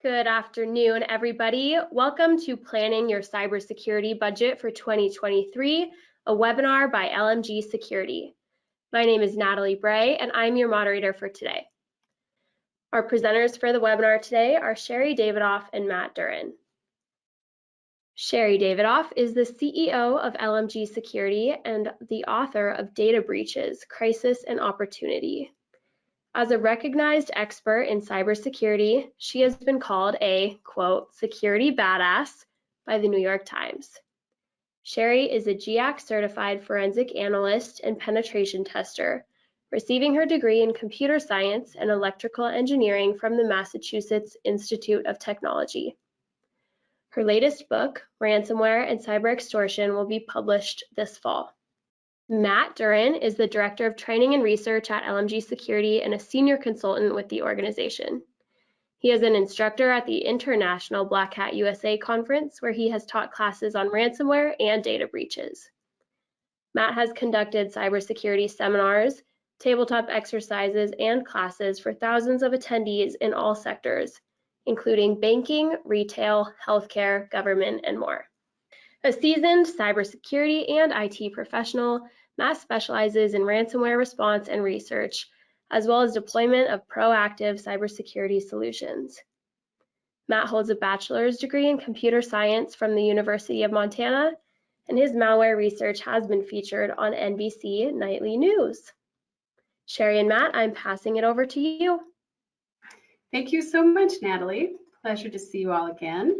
Good afternoon, everybody. Welcome to Planning Your Cybersecurity Budget for 2023, a webinar by LMG Security. My name is Natalie Bray, and I'm your moderator for today. Our presenters for the webinar today are Sherry Davidoff and Matt Duran. Sherry Davidoff is the CEO of LMG Security and the author of Data Breaches, Crisis and Opportunity. As a recognized expert in cybersecurity, she has been called a, quote, security badass by the New York Times. Sherry is a GIAC certified forensic analyst and penetration tester, receiving her degree in computer science and electrical engineering from the Massachusetts Institute of Technology. Her latest book, Ransomware and Cyber Extortion, will be published this fall. Matt Duran is the Director of Training and Research at LMG Security and a senior consultant with the organization. He is an instructor at the International Black Hat USA conference, where he has taught classes on ransomware and data breaches. Matt has conducted cybersecurity seminars, tabletop exercises, and classes for thousands of attendees in all sectors, including banking, retail, healthcare, government, and more. A seasoned cybersecurity and IT professional, Matt specializes in ransomware response and research, as well as deployment of proactive cybersecurity solutions. Matt holds a bachelor's degree in computer science from the University of Montana, and his malware research has been featured on NBC Nightly News. Sherry and Matt, I'm passing it over to you. Thank you so much, Natalie. Pleasure to see you all again.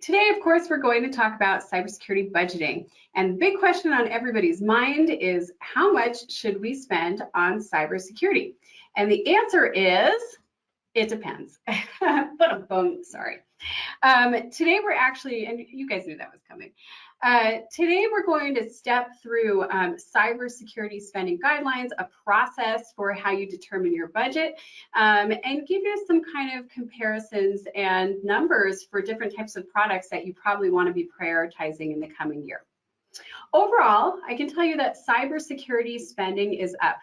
Today, of course, we're going to talk about cybersecurity budgeting. And the big question on everybody's mind is, how much should we spend on cybersecurity? And the answer is, it depends. Sorry. Today we're actually, and you guys knew that was coming. Today we're going to step through cybersecurity spending guidelines, a process for how you determine your budget, and give you some kind of comparisons and numbers for different types of products that you probably want to be prioritizing in the coming year. Overall, I can tell you that cybersecurity spending is up.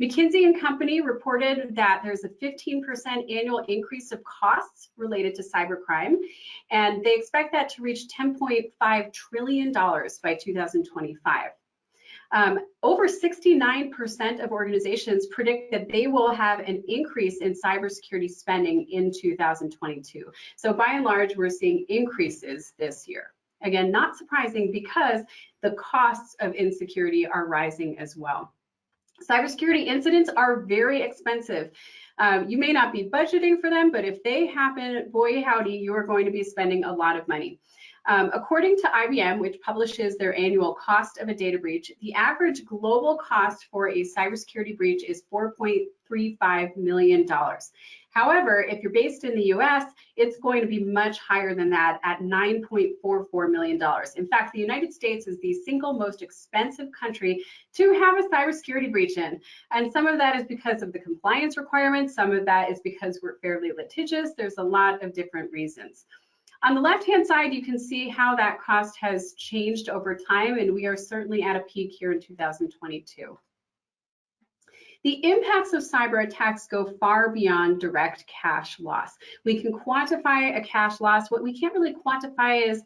McKinsey & Company reported that there's a 15% annual increase of costs related to cybercrime, and they expect that to reach $10.5 trillion by 2025. Over 69% of organizations predict that they will have an increase in cybersecurity spending in 2022. So by and large, we're seeing increases this year. Again, not surprising because the costs of insecurity are rising as well. Cybersecurity incidents are very expensive. You may not be budgeting for them, but if they happen, boy howdy, you are going to be spending a lot of money. According to IBM, which publishes their annual cost of a data breach, the average global cost for a cybersecurity breach is $4.35 million. However, if you're based in the US, it's going to be much higher than that at $9.44 million. In fact, the United States is the single most expensive country to have a cybersecurity breach in. And some of that is because of the compliance requirements. Some of that is because we're fairly litigious. There's a lot of different reasons. On the left-hand side, you can see how that cost has changed over time, and we are certainly at a peak here in 2022. The impacts of cyber attacks go far beyond direct cash loss. We can quantify a cash loss. What we can't really quantify is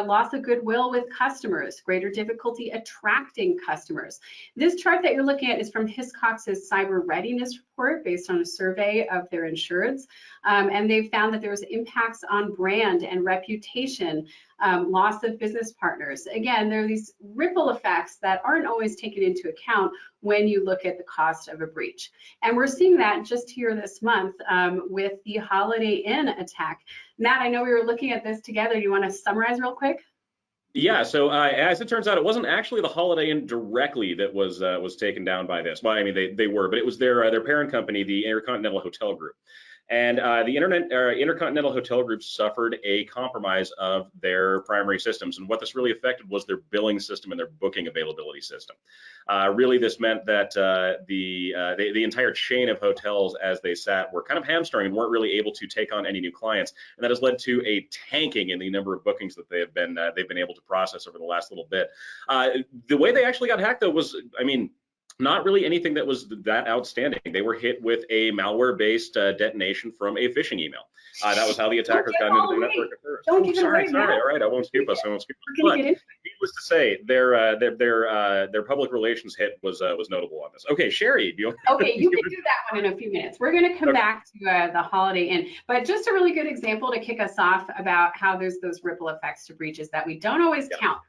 loss of goodwill with customers, greater difficulty attracting customers. This chart that you're looking at is from Hiscox's cyber readiness report based on a survey of their insureds. And they've found that there's impacts on brand and reputation, loss of business partners. Again, there are these ripple effects that aren't always taken into account when you look at the cost of a breach. And we're seeing that just here this month with the Holiday Inn attack. Matt, I know we were looking at this together. Do you want to summarize real quick? Yeah, so as it turns out, it wasn't actually the Holiday Inn directly that was taken down by this. Well, I mean, they were, but it was their parent company, the Intercontinental Hotel Group. And the Intercontinental Hotel Group suffered a compromise of their primary systems. And what this really affected was their billing system and their booking availability system. Really, this meant that the entire chain of hotels, as they sat, were kind of hamstrung and weren't really able to take on any new clients. And that has led to a tanking in the number of bookings that they've been able to process over the last little bit. The way they actually got hacked, though, was, I mean, not really anything that was that outstanding. They were hit with a malware-based detonation from a phishing email. That was how the attackers got into the network at first. Don't give it away, sorry. All right, I won't scoop us. But needless to say, their public relations hit was notable on this. Okay, Sherry, do you? Okay, you can do that one in a few minutes. We're going to come back to the Holiday Inn, but just a really good example to kick us off about how there's those ripple effects to breaches that we don't always count.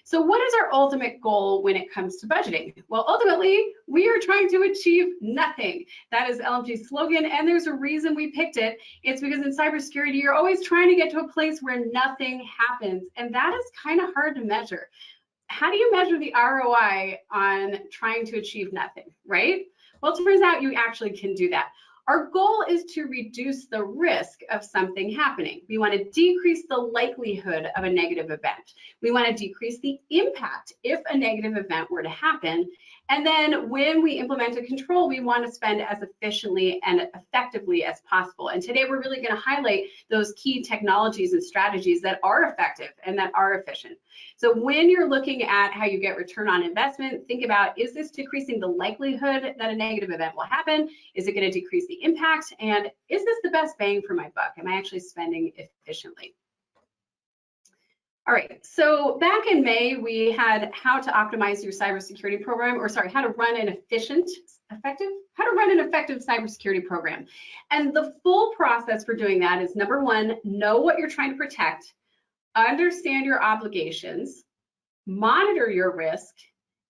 So what is our ultimate goal when it comes to budgeting? Well, ultimately, we are trying to achieve nothing. That is LMG's slogan, and there's a reason we picked it. It's because in cybersecurity, you're always trying to get to a place where nothing happens, and that is kind of hard to measure. How do you measure the ROI on trying to achieve nothing, right? Well, it turns out you actually can do that. Our goal is to reduce the risk of something happening. We want to decrease the likelihood of a negative event. We want to decrease the impact if a negative event were to happen. And then when we implement a control, we want to spend as efficiently and effectively as possible. And today we're really going to highlight those key technologies and strategies that are effective and that are efficient. So when you're looking at how you get return on investment, think about, is this decreasing the likelihood that a negative event will happen? Is it going to decrease the impact? And is this the best bang for my buck? Am I actually spending efficiently? All right, so back in May, we had how to optimize your cybersecurity program, or sorry, how to run an effective cybersecurity program. And the full process for doing that is, number one, know what you're trying to protect, understand your obligations, monitor your risk,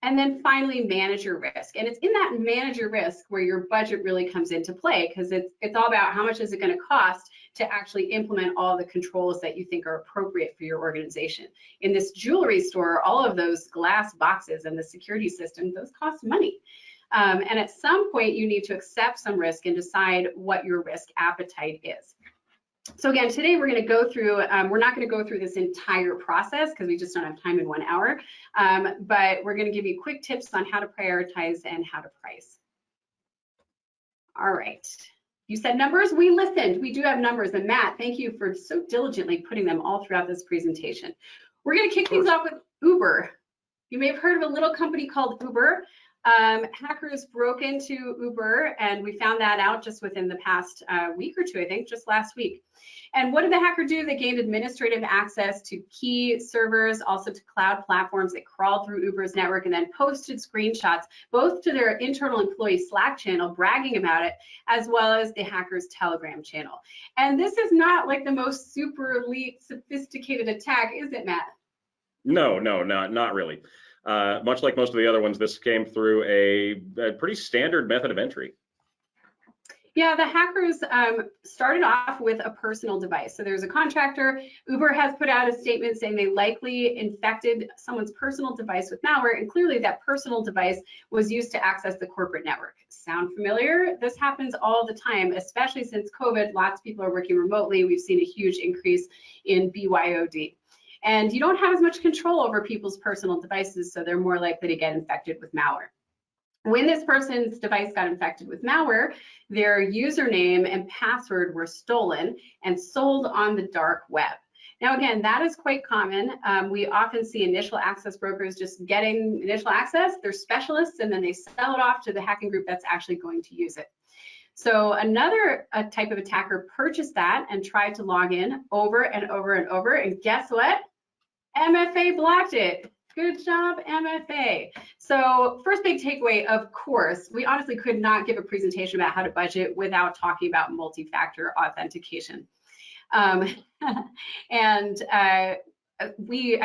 and then finally manage your risk. And it's in that manage your risk where your budget really comes into play, because it's all about how much is it going to cost to actually implement all the controls that you think are appropriate for your organization. In this jewelry store, all of those glass boxes and the security system, those cost money. And at some point, you need to accept some risk and decide what your risk appetite is. So again, today we're going to go through, we're not going to go through this entire process because we just don't have time in 1 hour, but we're going to give you quick tips on how to prioritize and how to price. All right. You said numbers, we listened. We do have numbers. And Matt, thank you for so diligently putting them all throughout this presentation. We're going to kick things off with Uber. You may have heard of a little company called Uber. Hackers broke into Uber, and we found that out just within the past week or two, I think, just last week. And what did the hacker do? They gained administrative access to key servers, also to cloud platforms. They crawled through Uber's network and then posted screenshots, both to their internal employee Slack channel, bragging about it, as well as the hacker's Telegram channel. And this is not like the most super elite, sophisticated attack, is it, Matt? No, not really. Much like most of the other ones, this came through a pretty standard method of entry. Yeah, the hackers started off with a personal device. So there's a contractor. Uber has put out a statement saying they likely infected someone's personal device with malware, and clearly that personal device was used to access the corporate network. Sound familiar? This happens all the time, especially since COVID. Lots of people are working remotely. We've seen a huge increase in BYOD. And you don't have as much control over people's personal devices, so they're more likely to get infected with malware. When this person's device got infected with malware, their username and password were stolen and sold on the dark web. Now, again, that is quite common. We often see initial access brokers just getting initial access. They're specialists, and then they sell it off to the hacking group that's actually going to use it. So another type of attacker purchased that and tried to log in over and over and over, and guess what? MFA blocked it. Good job, MFA. So first big takeaway, of course, we honestly could not give a presentation about how to budget without talking about multi-factor authentication. I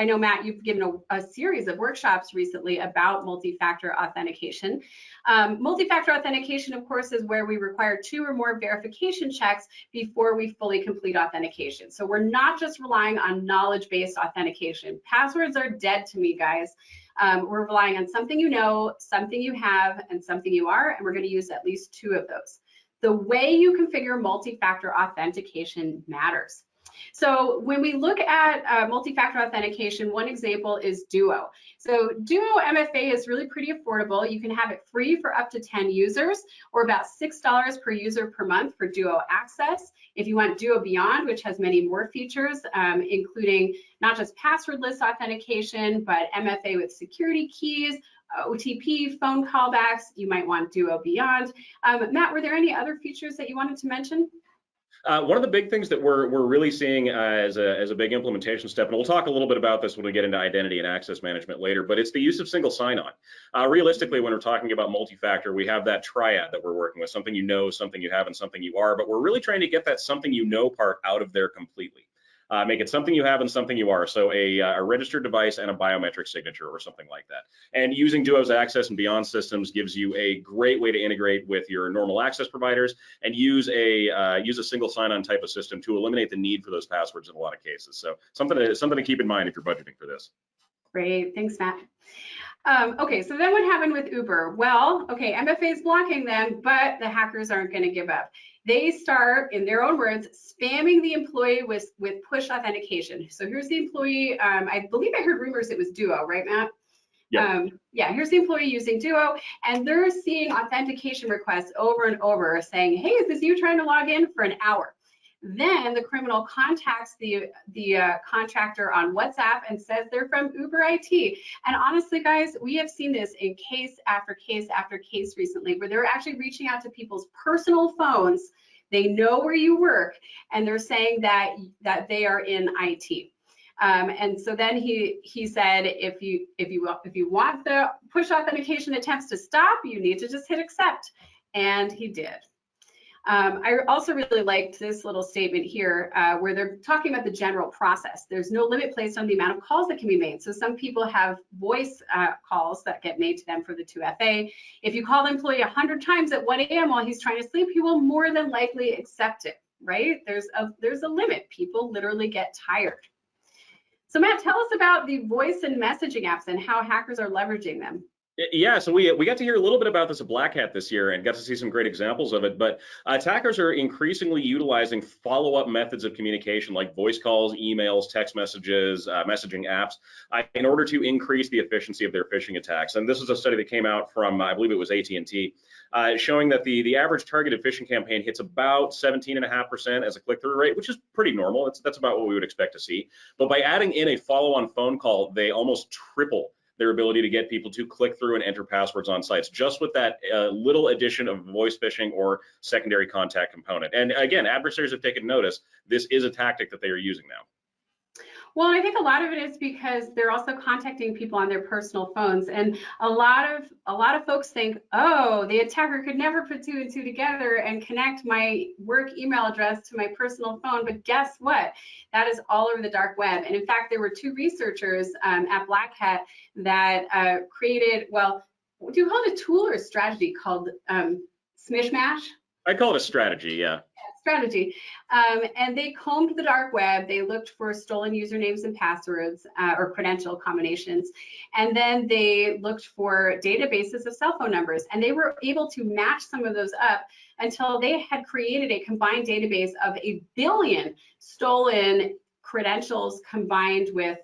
know, Matt, you've given a series of workshops recently about multi-factor authentication. Multi-factor authentication, of course, is where we require 2 or more verification checks before we fully complete authentication. So we're not just relying on knowledge-based authentication. Passwords are dead to me, guys. We're relying on something you know, something you have, and something you are, and we're going to use at least 2 of those. The way you configure multi-factor authentication matters. So when we look at multi-factor authentication, one example is Duo. So Duo MFA is really pretty affordable. You can have it free for up to 10 users, or about $6 per user per month for Duo Access. If you want Duo Beyond, which has many more features, including not just passwordless authentication, but MFA with security keys, OTP, phone callbacks, you might want Duo Beyond. Matt, were there any other features that you wanted to mention? One of the big things that we're really seeing as a big implementation step, and we'll talk a little bit about this when we get into identity and access management later, but it's the use of single sign-on. Realistically, when we're talking about multi-factor, we have that triad that we're working with: something you know, something you have, and something you are. But we're really trying to get that something you know part out of there completely. Make it something you have and something you are. So a registered device and a biometric signature or something like that. And using Duo's access and beyond systems gives you a great way to integrate with your normal access providers and use a single sign-on type of system to eliminate the need for those passwords in a lot of cases. So something to keep in mind if you're budgeting for this. Great, thanks, Matt. Okay, so then what happened with Uber? Well, okay, MFA is blocking them, but the hackers aren't going to give up. They start, in their own words, spamming the employee with push authentication. So here's the employee. I believe I heard rumors it was Duo, right, Matt? Yep. Yeah, here's the employee using Duo, and they're seeing authentication requests over and over saying, hey, is this you trying to log in for an hour? Then the criminal contacts the contractor on WhatsApp and says they're from Uber IT. And honestly, guys, we have seen this in case after case after case recently, where they're actually reaching out to people's personal phones. They know where you work, and they're saying that they are in IT. And so then he said, if you want the push authentication attempts to stop, you need to just hit accept, and he did. I also really liked this little statement here where they're talking about the general process. There's no limit placed on the amount of calls that can be made. So some people have voice calls that get made to them for the 2FA. If you call the employee 100 times at 1 a.m. while he's trying to sleep, he will more than likely accept it, right? There's a limit. People literally get tired. So Matt, tell us about the voice and messaging apps and how hackers are leveraging them. Yeah, so we got to hear a little bit about this at Black Hat this year and got to see some great examples of it. But attackers are increasingly utilizing follow-up methods of communication like voice calls, emails, text messages, messaging apps in order to increase the efficiency of their phishing attacks. And this is a study that came out from, I believe it was AT&T, showing that the average targeted phishing campaign hits about 17.5% as a click-through rate, which is pretty normal. That's about what we would expect to see. But by adding in a follow-on phone call, they almost triple their ability to get people to click through and enter passwords on sites, just with that little addition of voice phishing or secondary contact component. And again, adversaries have taken notice. This is a tactic that they are using now. Well, I think a lot of it is because they're also contacting people on their personal phones, and a lot of folks think, oh, the attacker could never put two and two together and connect my work email address to my personal phone. But guess what? That is all over the dark web. And in fact, there were two researchers at Black Hat that created, well, do you call it a tool or a strategy called Smishmash? I call it a strategy, yeah. Strategy. And they combed the dark web. They looked for stolen usernames and passwords or credential combinations. And then they looked for databases of cell phone numbers. And they were able to match some of those up until they had created a combined database of 1 billion stolen credentials combined with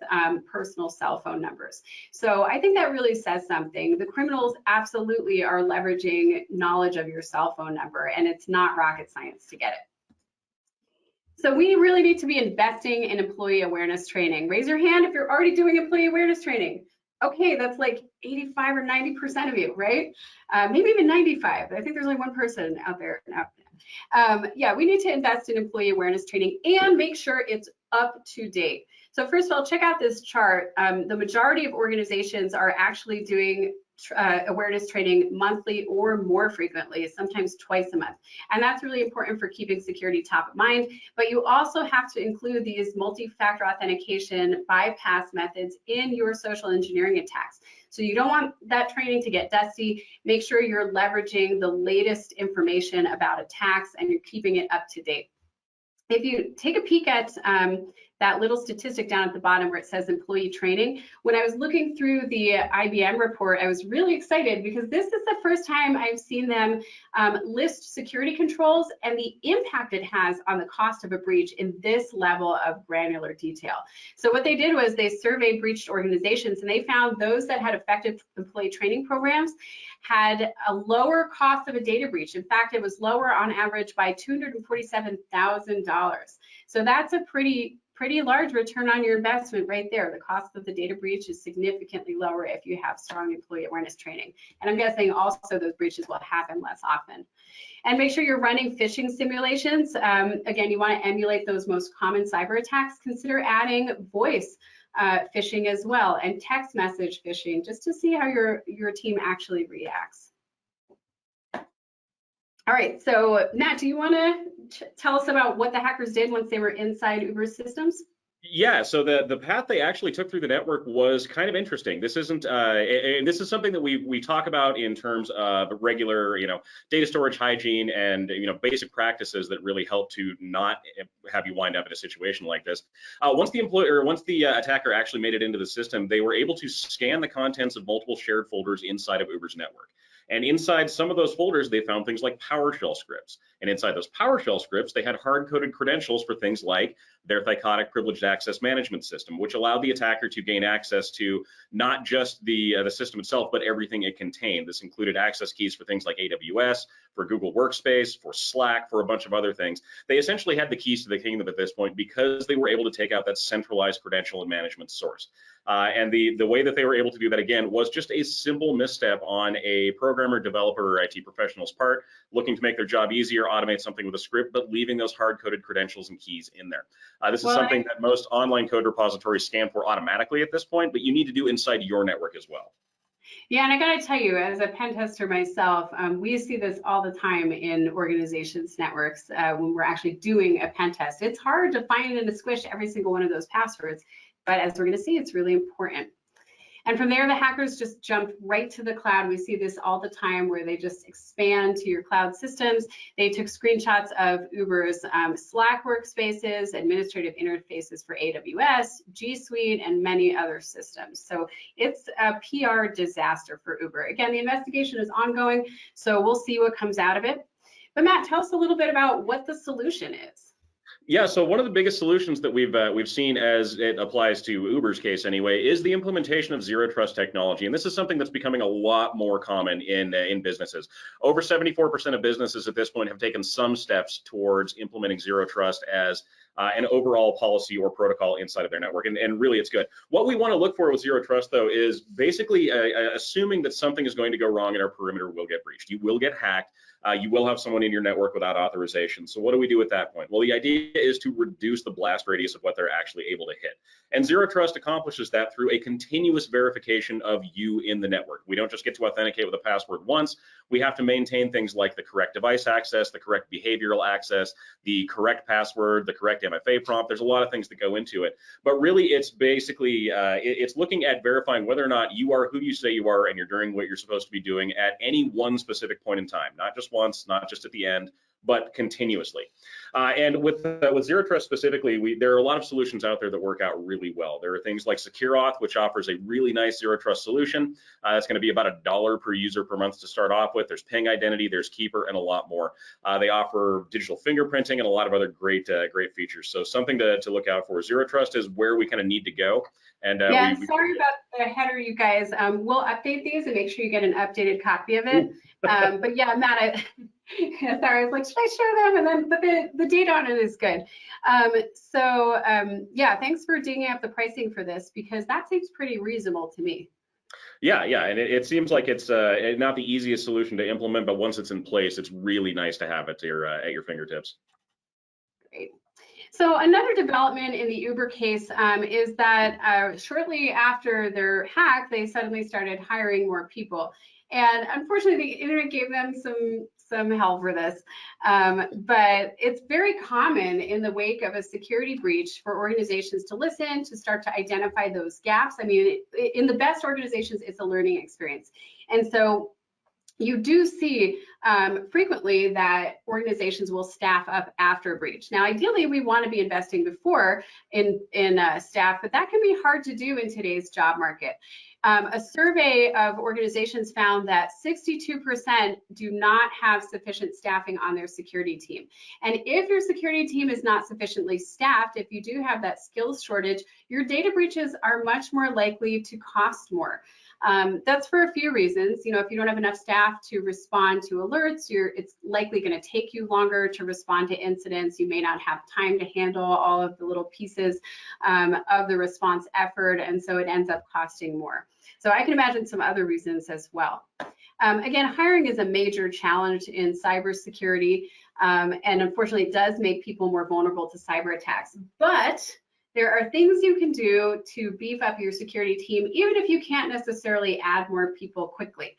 personal cell phone numbers. So I think that really says something. The criminals absolutely are leveraging knowledge of your cell phone number, and it's not rocket science to get it. So we really need to be investing in employee awareness training. Raise your hand if you're already doing employee awareness training. Okay, that's like 85 or 90% of you, right? Maybe even 95. I think there's only one person out there now. Yeah, we need to invest in employee awareness training and make sure it's up to date. So first of all, check out this chart. The majority of organizations are actually doing awareness training monthly or more frequently, sometimes twice a month. And that's really important for keeping security top of mind. But you also have to include these multi-factor authentication bypass methods in your social engineering attacks. So you don't want that training to get dusty. Make sure you're leveraging the latest information about attacks and you're keeping it up to date. If you take a peek at that little statistic down at the bottom where it says employee training, when I was looking through the IBM report, I was really excited because this is the first time I've seen them list security controls and the impact it has on the cost of a breach in this level of granular detail. So what they did was they surveyed breached organizations and they found those that had effective employee training programs had a lower cost of a data breach. In fact, it was lower on average by $247,000. So that's a pretty pretty large return on your investment right there. The cost of the data breach is significantly lower if you have strong employee awareness training. And I'm guessing also those breaches will happen less often. And make sure you're running phishing simulations. Again, you want to emulate those most common cyber attacks. Consider adding voice phishing as well, and text message phishing, just to see how your team actually reacts. All right, so Nat, do you want to tell us about what the hackers did once they were inside Uber's systems? Yeah, so the path they actually took through the network was kind of interesting. This isn't, and this is something that we talk about in terms of regular, data storage hygiene and basic practices that really help to not have you wind up in a situation like this. Once the attacker actually made it into the system, they were able to scan the contents of multiple shared folders inside of Uber's network. And inside some of those folders, they found things like PowerShell scripts. And inside those PowerShell scripts, they had hard-coded credentials for things like their Thycotic Privileged Access Management System, which allowed the attacker to gain access to not just the system itself, but everything it contained. This included access keys for things like AWS, for Google Workspace, for Slack, for a bunch of other things. They essentially had the keys to the kingdom at this point because they were able to take out that centralized credential and management source. And the way that they were able to do that, again, was just a simple misstep on a programmer, developer, or IT professional's part, looking to make their job easier, automate something with a script, but leaving those hard-coded credentials and keys in there. This is something that most online code repositories scan for automatically at this point, but you need to do inside your network as well. Yeah, and I got to tell you, as a pen tester myself, we see this all the time in organizations' networks when we're actually doing a pen test. It's hard to find and to squish every single one of those passwords, but as we're going to see, it's really important. And from there, the hackers just jumped right to the cloud. We see this all the time where they just expand to your cloud systems. They took screenshots of Uber's Slack workspaces, administrative interfaces for AWS, G Suite, and many other systems. So it's a PR disaster for Uber. Again, the investigation is ongoing, so we'll see what comes out of it. But Matt, tell us a little bit about what the solution is. Yeah, so one of the biggest solutions that we've seen as it applies to Uber's case anyway is the implementation of zero trust technology, and this is something that's becoming a lot more common in businesses. Over 74% of businesses at this point have taken some steps towards implementing zero trust as an overall policy or protocol inside of their network, and really it's good. What we want to look for with zero trust though is basically assuming that something is going to go wrong and our perimeter will get breached. You will get hacked. You will have someone in your network without authorization. So what do we do at that point? Well, the idea is to reduce the blast radius of what they're actually able to hit. And zero trust accomplishes that through a continuous verification of you in the network. We don't just get to authenticate with a password once. We have to maintain things like the correct device access, the correct behavioral access, the correct password, the correct MFA prompt. There's a lot of things that go into it. But really, it's basically, it's looking at verifying whether or not you are who you say you are and you're doing what you're supposed to be doing at any one specific point in time, not just once, not just at the end, but continuously. And with zero trust specifically, there are a lot of solutions out there that work out really well. There are things like SecureAuth, which offers a really nice zero trust solution. That's going to be about $1 per user per month to start off with. There's Ping Identity, there's Keeper, and a lot more. They offer digital fingerprinting and a lot of other great features. So something to look out for. Zero trust is where we kind of need to go. And yeah, sorry about the header, you guys. We'll update these and make sure you get an updated copy of it. But yeah, Matt, sorry, I was like, should I share them? And then, but the data on it is good. Yeah, thanks for digging up the pricing for this because that seems pretty reasonable to me. Yeah, and it seems like it's not the easiest solution to implement, but once it's in place, it's really nice to have it at your fingertips. Great. So another development in the Uber case is that shortly after their hack, they suddenly started hiring more people. And unfortunately, the internet gave them some hell for this. But it's very common in the wake of a security breach for organizations to listen, to start to identify those gaps. I mean, in the best organizations, it's a learning experience. And so you do see frequently that organizations will staff up after a breach. Now, ideally, we want to be investing before in staff, but that can be hard to do in today's job market. A survey of organizations found that 62% do not have sufficient staffing on their security team. And if your security team is not sufficiently staffed, if you do have that skills shortage, your data breaches are much more likely to cost more. That's for a few reasons. You know, if you don't have enough staff to respond to alerts, it's likely going to take you longer to respond to incidents. You may not have time to handle all of the little pieces of the response effort, and so it ends up costing more. So I can imagine some other reasons as well. Again, hiring is a major challenge in cybersecurity, and unfortunately, it does make people more vulnerable to cyber attacks. But there are things you can do to beef up your security team, even if you can't necessarily add more people quickly.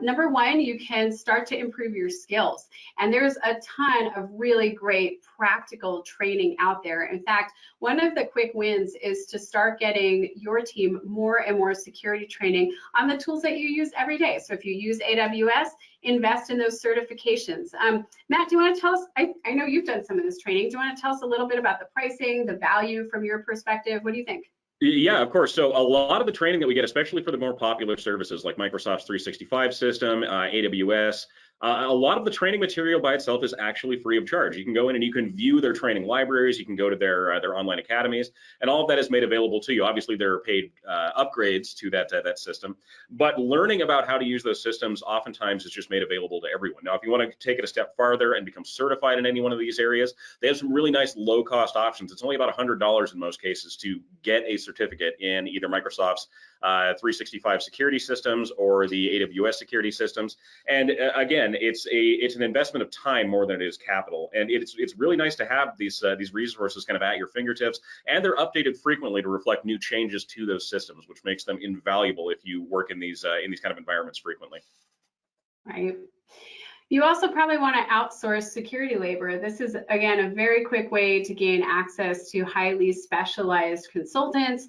Number one, you can start to improve your skills. And there's a ton of really great practical training out there. In fact, one of the quick wins is to start getting your team more and more security training on the tools that you use every day. So if you use AWS, invest in those certifications. Matt, do you want to tell us, I know you've done some of this training, do you want to tell us a little bit about the pricing, the value from your perspective? What do you think? Yeah, of course. So a lot of the training that we get, especially for the more popular services like Microsoft's 365 system, AWS, a lot of the training material by itself is actually free of charge. You can go in and you can view their training libraries, you can go to their online academies, and all of that is made available to you. Obviously, there are paid upgrades to that system, but learning about how to use those systems oftentimes is just made available to everyone. Now, if you want to take it a step farther and become certified in any one of these areas, they have some really nice low-cost options. It's only about $100 in most cases to get a certificate in either Microsoft's 365 security systems or the AWS security systems. And again, it's an investment of time more than it is capital. And it's really nice to have these resources kind of at your fingertips, and they're updated frequently to reflect new changes to those systems, which makes them invaluable if you work in these kind of environments frequently. Right. You also probably want to outsource security labor. This is, again, a very quick way to gain access to highly specialized consultants.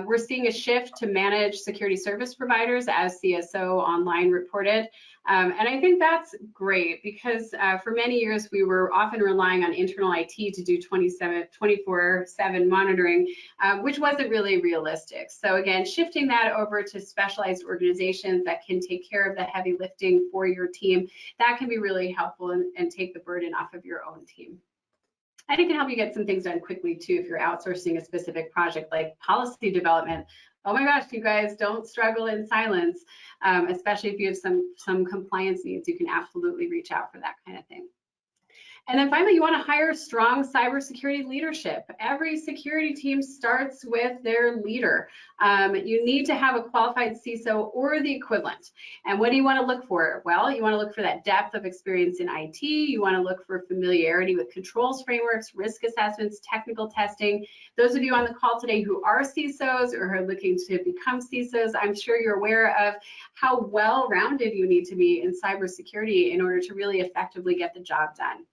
We're seeing a shift to managed security service providers, as CSO Online reported. And I think that's great because for many years we were often relying on internal IT to do 24/7 monitoring, which wasn't really realistic. So again, shifting that over to specialized organizations that can take care of the heavy lifting for your team, that can be really helpful and take the burden off of your own team. And it can help you get some things done quickly too if you're outsourcing a specific project like policy development. Oh my gosh, you guys, don't struggle in silence, especially if you have some compliance needs. You can absolutely reach out for that kind of thing. And then finally, you want to hire strong cybersecurity leadership. Every security team starts with their leader. You need to have a qualified CISO or the equivalent. And what do you want to look for? Well, you want to look for that depth of experience in IT. You want to look for familiarity with controls frameworks, risk assessments, technical testing. Those of you on the call today who are CISOs or are looking to become CISOs, I'm sure you're aware of how well-rounded you need to be in cybersecurity in order to really effectively get the job done.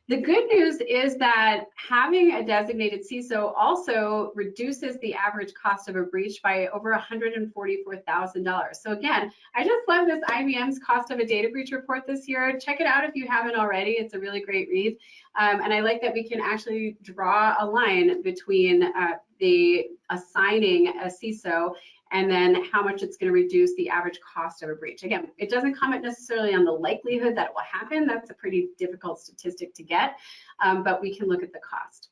The good news is that having a designated CISO also reduces the average cost of a breach by over $144,000. So again, I just love this IBM's cost of a data breach report this year. Check it out if you haven't already. It's a really great read. And I like that we can actually draw a line between the assigning a CISO and then how much it's going to reduce the average cost of a breach. Again, it doesn't comment necessarily on the likelihood that it will happen. That's a pretty difficult statistic to get, but we can look at the cost.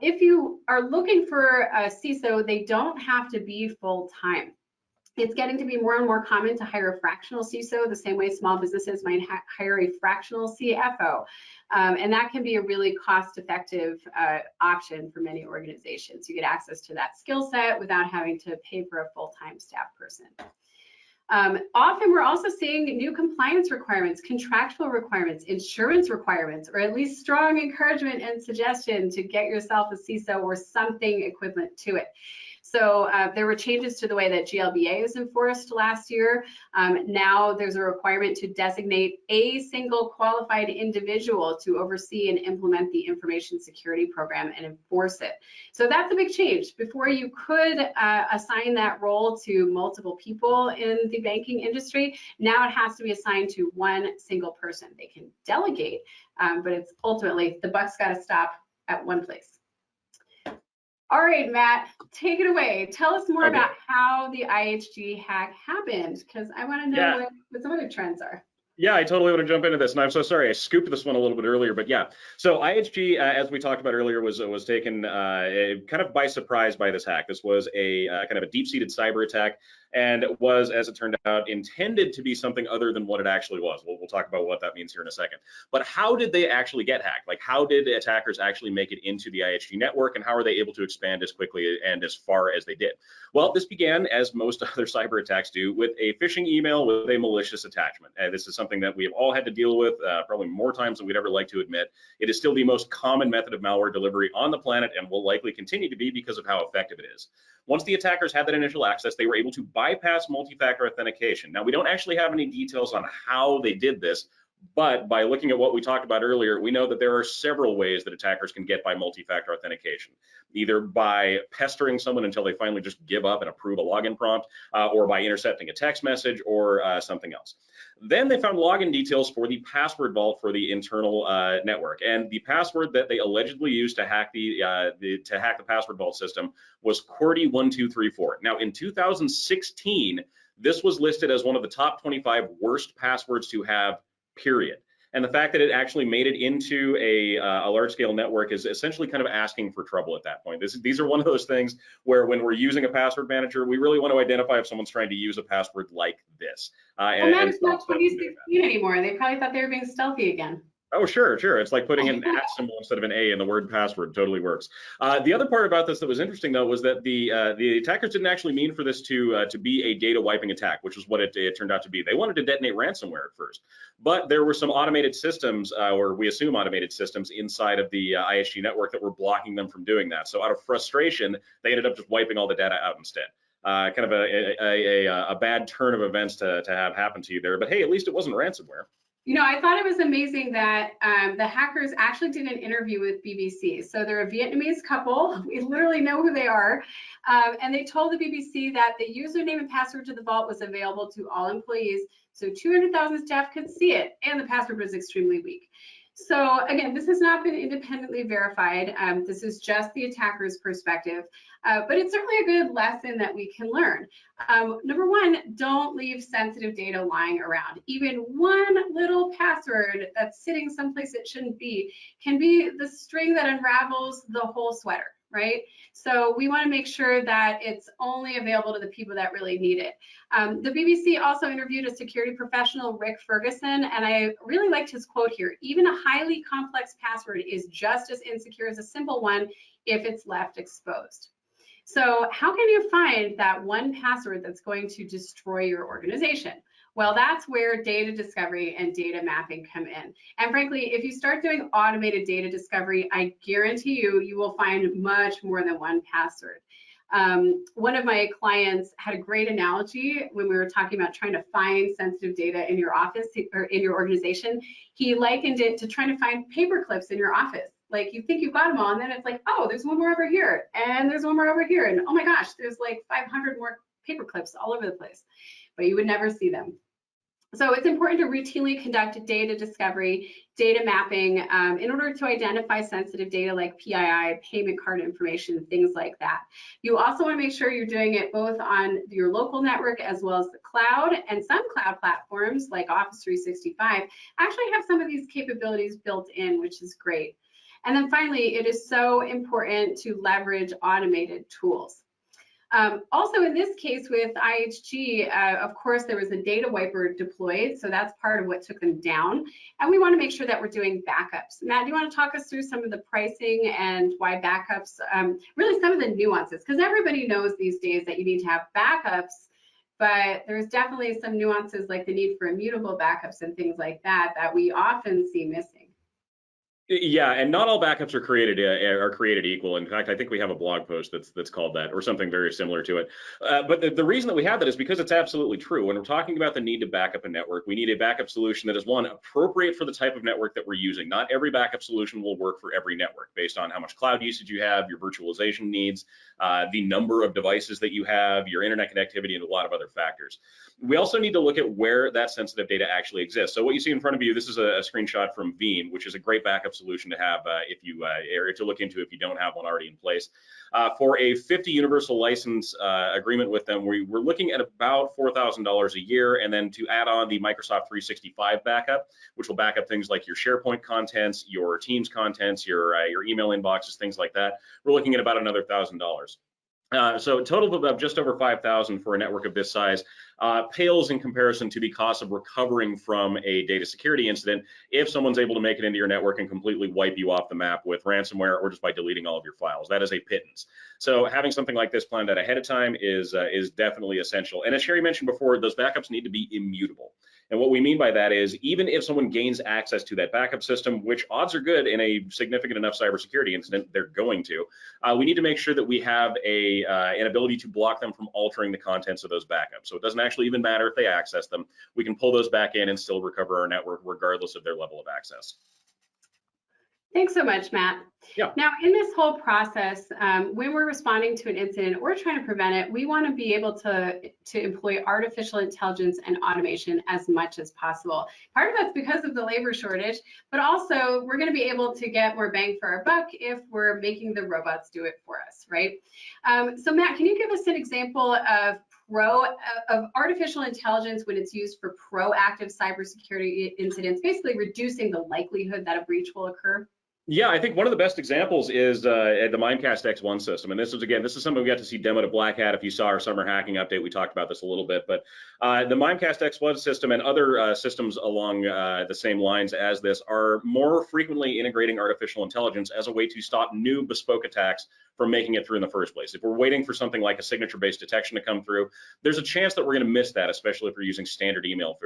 If you are looking for a CISO, they don't have to be full-time. It's getting to be more and more common to hire a fractional CISO, the same way small businesses might hire a fractional CFO. And that can be a really cost-effective option for many organizations. You get access to that skill set without having to pay for a full-time staff person. Often we're also seeing new compliance requirements, contractual requirements, insurance requirements, or at least strong encouragement and suggestion to get yourself a CISO or something equivalent to it. So there were changes to the way that GLBA is enforced last year. Now there's a requirement to designate a single qualified individual to oversee and implement the information security program and enforce it. So that's a big change. Before you could assign that role to multiple people in the banking industry. Now it has to be assigned to one single person. They can delegate, but it's ultimately the buck's got to stop at one place. All right, Matt, take it away. Tell us more about how the IHG hack happened, because I want to know what some other trends are. Yeah, I totally want to jump into this, and I'm so sorry I scooped this one a little bit earlier, but yeah. So IHG, as we talked about earlier, was taken kind of by surprise by this hack. This was a kind of a deep-seated cyber attack, and was, as it turned out, intended to be something other than what it actually was. We'll talk about what that means here in a second. But how did they actually get hacked? Like, how did attackers actually make it into the IHG network, and how are they able to expand as quickly and as far as they did? Well, this began, as most other cyber attacks do, with a phishing email with a malicious attachment. This is something that we have all had to deal with probably more times than we'd ever like to admit. It is still the most common method of malware delivery on the planet, and will likely continue to be because of how effective it is. Once the attackers had that initial access, they were able to bypass multi-factor authentication. Now, we don't actually have any details on how they did this, but by looking at what we talked about earlier, we know that there are several ways that attackers can get by multi-factor authentication, either by pestering someone until they finally just give up and approve a login prompt, or by intercepting a text message, or something else. Then they found login details for the password vault for the internal network, and the password that they allegedly used to hack the password vault system was QWERTY1234. Now, in 2016, this was listed as one of the top 25 worst passwords to have, period. And the fact that it actually made it into a large-scale network is essentially kind of asking for trouble at that point. These are one of those things where, when we're using a password manager, we really want to identify if someone's trying to use a password like this. Well, Matt, it's not 2016 anymore. They probably thought they were being stealthy again. Oh, sure. It's like putting an @ symbol instead of an A in the word password. Totally works. The other part about this that was interesting, though, was that the attackers didn't actually mean for this to be a data wiping attack, which is what it turned out to be. They wanted to detonate ransomware at first, but there were some automated systems, or we assume automated systems, inside of the IHG network that were blocking them from doing that. So out of frustration, they ended up just wiping all the data out instead. Kind of a bad turn of events to have happen to you there. But hey, at least it wasn't ransomware. You know, I thought it was amazing that the hackers actually did an interview with BBC. So they're a Vietnamese couple. We literally know who they are. And they told the BBC that the username and password to the vault was available to all employees. So 200,000 staff could see it, and the password was extremely weak. So again, this has not been independently verified. This is just the attacker's perspective, but it's certainly a good lesson that we can learn. Number one, don't leave sensitive data lying around. Even one little password that's sitting someplace it shouldn't be can be the string that unravels the whole sweater, right? So we want to make sure that it's only available to the people that really need it. The BBC also interviewed a security professional, Rick Ferguson, and I really liked his quote here. Even a highly complex password is just as insecure as a simple one if it's left exposed. So how can you find that one password that's going to destroy your organization? Well, that's where data discovery and data mapping come in. And frankly, if you start doing automated data discovery, I guarantee you will find much more than one password. One of my clients had a great analogy when we were talking about trying to find sensitive data in your office or in your organization. He likened it to trying to find paper clips in your office. Like, you think you've got them all, and then it's like, oh, there's one more over here, and there's one more over here, and oh my gosh, there's like 500 more paper clips all over the place, but you would never see them. So it's important to routinely conduct data discovery, data mapping, in order to identify sensitive data like PII, payment card information, things like that. You also want to make sure you're doing it both on your local network as well as the cloud, and some cloud platforms like Office 365 actually have some of these capabilities built in, which is great. And then finally, it is so important to leverage automated tools. Also, in this case with IHG, of course, there was a data wiper deployed, so that's part of what took them down. And we want to make sure that we're doing backups. Matt, do you want to talk us through some of the pricing and why backups, really some of the nuances? Because everybody knows these days that you need to have backups, but there's definitely some nuances like the need for immutable backups and things like that that we often see missing. Yeah, and not all backups are created equal. In fact, I think we have a blog post that's called that, or something very similar to it. But the reason that we have that is because it's absolutely true. When we're talking about the need to back up a network, we need a backup solution that is, one, appropriate for the type of network that we're using. Not every backup solution will work for every network based on how much cloud usage you have, your virtualization needs, the number of devices that you have, your internet connectivity, and a lot of other factors. We also need to look at where that sensitive data actually exists. So what you see in front of you, this is a screenshot from Veeam, which is a great backup solution to have if you or to look into if you don't have one already in place. For a 50 universal license agreement with them, we're looking at about $4,000 a year, and then to add on the Microsoft 365 backup, which will back up things like your SharePoint contents, your Teams contents, your email inboxes, things like that. We're looking at about another $1,000. So a total of just over 5,000 for a network of this size pales in comparison to the cost of recovering from a data security incident if someone's able to make it into your network and completely wipe you off the map with ransomware or just by deleting all of your files. That is a pittance. So having something like this planned out ahead of time is definitely essential. And as Sherry mentioned before, those backups need to be immutable. And what we mean by that is even if someone gains access to that backup system, which odds are good in a significant enough cybersecurity incident, they're going to, we need to make sure that we have an ability to block them from altering the contents of those backups. So it doesn't actually even matter if they access them. We can pull those back in and still recover our network regardless of their level of access. Thanks so much, Matt. Yeah. Now, in this whole process, when we're responding to an incident or trying to prevent it, we want to be able to employ artificial intelligence and automation as much as possible. Part of that's because of the labor shortage, but also we're going to be able to get more bang for our buck if we're making the robots do it for us, right? So Matt, can you give us an example of artificial intelligence when it's used for proactive cybersecurity incidents, basically reducing the likelihood that a breach will occur? Yeah, I think one of the best examples is the Mimecast X1 system. And this is something we got to see demoed at Black Hat. If you saw our summer hacking update, we talked about this a little bit. But the Mimecast X1 system and other systems along the same lines as this are more frequently integrating artificial intelligence as a way to stop new bespoke attacks from making it through in the first place. If we're waiting for something like a signature-based detection to come through, there's a chance that we're going to miss that, especially if we're using standard email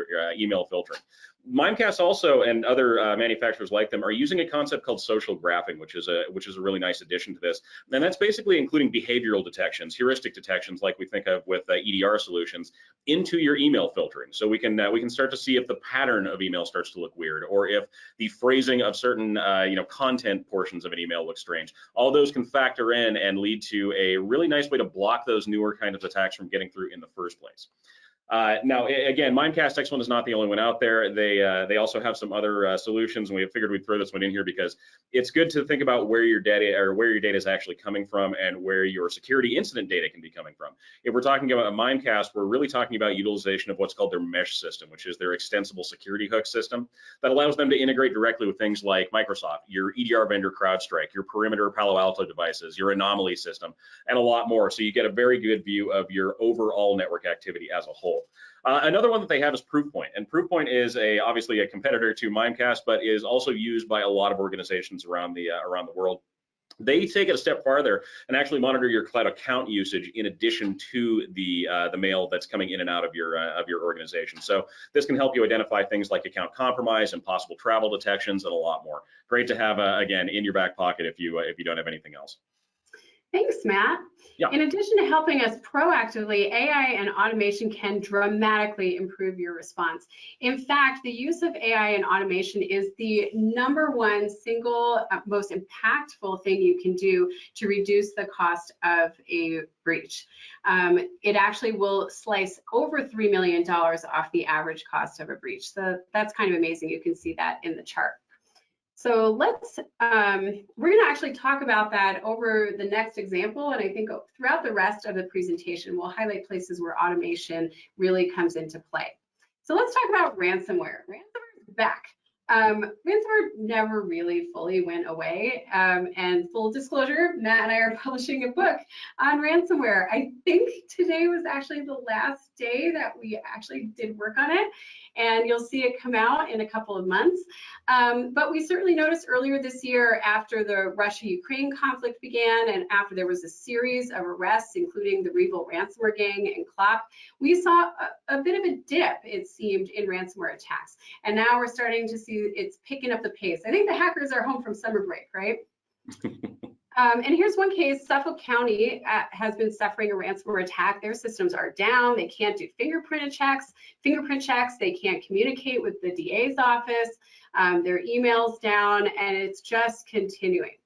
filtering. Mimecast also and other manufacturers like them are using a concept called social graphing, which is a really nice addition to this. And that's basically including behavioral detections, heuristic detections, like we think of with EDR solutions, into your email filtering. So we can start to see if the pattern of email starts to look weird, or if the phrasing of certain content portions of an email looks strange. All those can factor in and lead to a really nice way to block those newer kind of attacks from getting through in the first place. Now, again, Mimecast X1 is not the only one out there. They also have some other solutions, and we figured we'd throw this one in here because it's good to think about where your data is actually coming from and where your security incident data can be coming from. If we're talking about Mimecast, we're really talking about utilization of what's called their mesh system, which is their extensible security hook system that allows them to integrate directly with things like Microsoft, your EDR vendor CrowdStrike, your perimeter Palo Alto devices, your anomaly system, and a lot more. So you get a very good view of your overall network activity as a whole. Another one that they have is Proofpoint, and Proofpoint is obviously a competitor to Mimecast, but is also used by a lot of organizations around the world. They take it a step farther and actually monitor your cloud account usage in addition to the mail that's coming in and out of your organization. So this can help you identify things like account compromise and possible travel detections and a lot more. Great to have again in your back pocket if you don't have anything else. Thanks, Matt. Yeah. In addition to helping us proactively, AI and automation can dramatically improve your response. In fact, the use of AI and automation is the #1 single most impactful thing you can do to reduce the cost of a breach. It actually will slice over $3 million off the average cost of a breach. So that's kind of amazing. You can see that in the chart. So we're going to actually talk about that over the next example, and I think throughout the rest of the presentation, we'll highlight places where automation really comes into play. So let's talk about ransomware. Ransomware is back. Ransomware never really fully went away, and full disclosure, Matt and I are publishing a book on ransomware. I think today was actually the last day that we actually did work on it, and you'll see it come out in a couple of months. But we certainly noticed earlier this year, after the Russia-Ukraine conflict began and after there was a series of arrests, including the REvil ransomware gang and CLOP, we saw a bit of a dip, it seemed, in ransomware attacks. And now we're starting to see it's picking up the pace. I think the hackers are home from summer break, right? And here's one case. Suffolk County has been suffering a ransomware attack. Their systems are down. They can't do fingerprint checks. They can't communicate with the DA's office. Their email's down, and it's just continuing.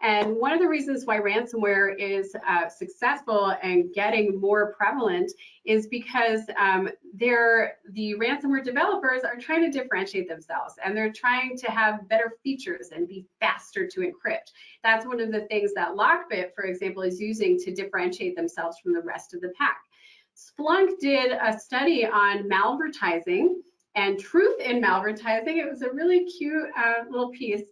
And one of the reasons why ransomware is successful and getting more prevalent is because the ransomware developers are trying to differentiate themselves, and they're trying to have better features and be faster to encrypt. That's one of the things that Lockbit, for example, is using to differentiate themselves from the rest of the pack. Splunk did a study on malvertising and truth in malvertising. It was a really cute little piece.